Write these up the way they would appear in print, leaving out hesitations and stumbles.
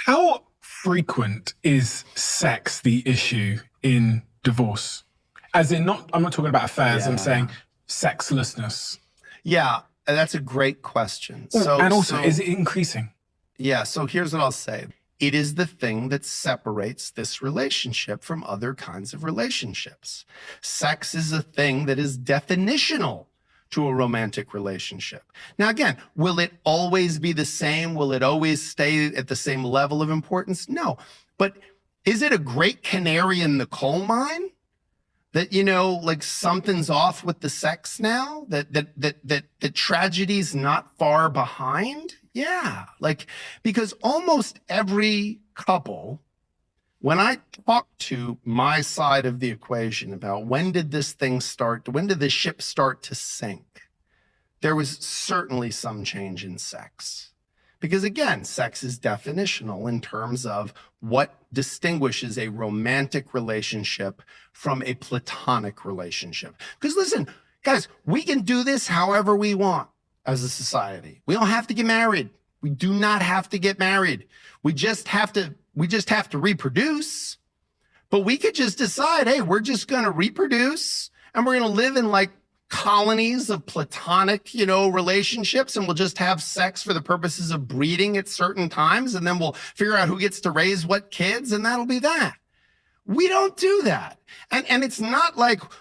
How frequent is sex the issue in divorce? As in, I'm not talking about affairs, I'm saying sexlessness. Yeah, that's a great question. And also, is it increasing? Yeah, so here's what I'll say. It is the thing that separates this relationship from other kinds of relationships. Sex is a thing that is definitional to a romantic relationship. Now, again, will it always be the same? Will it always stay at the same level of importance? No. But is it a great canary in the coal mine? That, like something's off with the sex now? That tragedy's not far behind? Yeah, because almost every couple, when I talk to my side of the equation about when did this ship start to sink, there was certainly some change in sex. Because again, sex is definitional in terms of what distinguishes a romantic relationship from a platonic relationship. Because listen, guys, we can do this however we want as a society. We don't have to get married. We do not have to get married. We just have to reproduce. But we could just decide, hey, we're just going to reproduce and we're going to live in colonies of platonic, relationships, and we'll just have sex for the purposes of breeding at certain times, and then we'll figure out who gets to raise what kids, and that'll be that. We don't do that. And it's not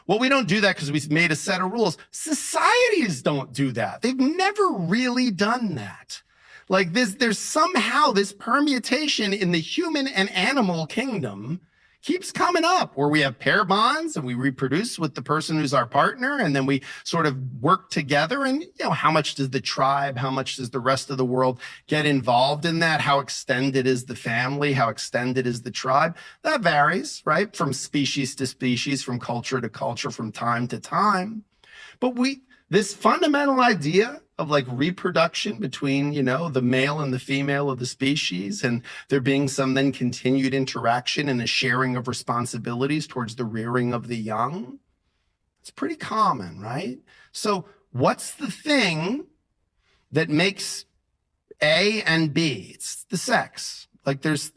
we don't do that because we've made a set of rules. Societies don't do that. They've never really done that. There's somehow this permutation in the human and animal kingdom keeps coming up where we have pair bonds and we reproduce with the person who's our partner, and then we sort of work together. And how much does the tribe, how much does the rest of the world get involved in that? How extended is the family? How extended is the tribe? That varies, right? From species to species, from culture to culture, from time to time. But this fundamental idea of reproduction between, the male and the female of the species, and there being some then continued interaction and a sharing of responsibilities towards the rearing of the young, it's pretty common, right? So what's the thing that makes A and B? It's the sex. There's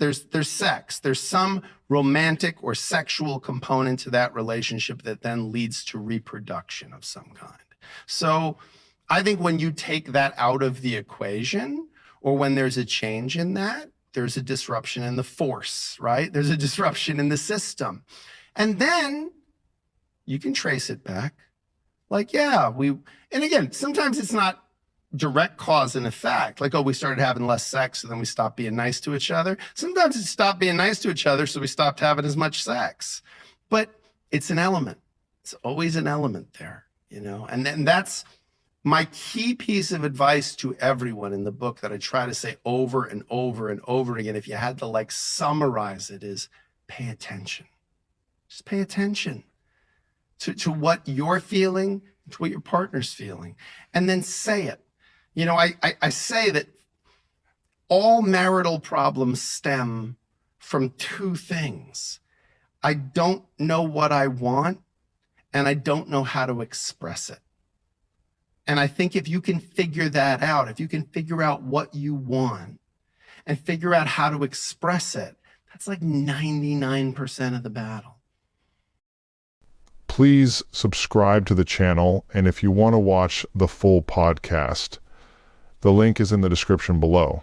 sex. There's some romantic or sexual component to that relationship that then leads to reproduction of some kind. So I think when you take that out of the equation, or when there's a change in that, there's a disruption in the force, right? There's a disruption in the system. And then you can trace it back. And again, sometimes it's not direct cause and effect. We started having less sex and then we stopped being nice to each other. Sometimes it stopped being nice to each other, so we stopped having as much sex. But it's an element. It's always an element there, and then that's my key piece of advice to everyone in the book that I try to say over and over and over again. If you had to summarize it, is pay attention. Just pay attention to what you're feeling, to what your partner's feeling, and then say it. I say that all marital problems stem from two things. I don't know what I want, and I don't know how to express it. And I think if you can figure that out, if you can figure out what you want and figure out how to express it, that's 99% of the battle. Please subscribe to the channel, and if you want to watch the full podcast, the link is in the description below.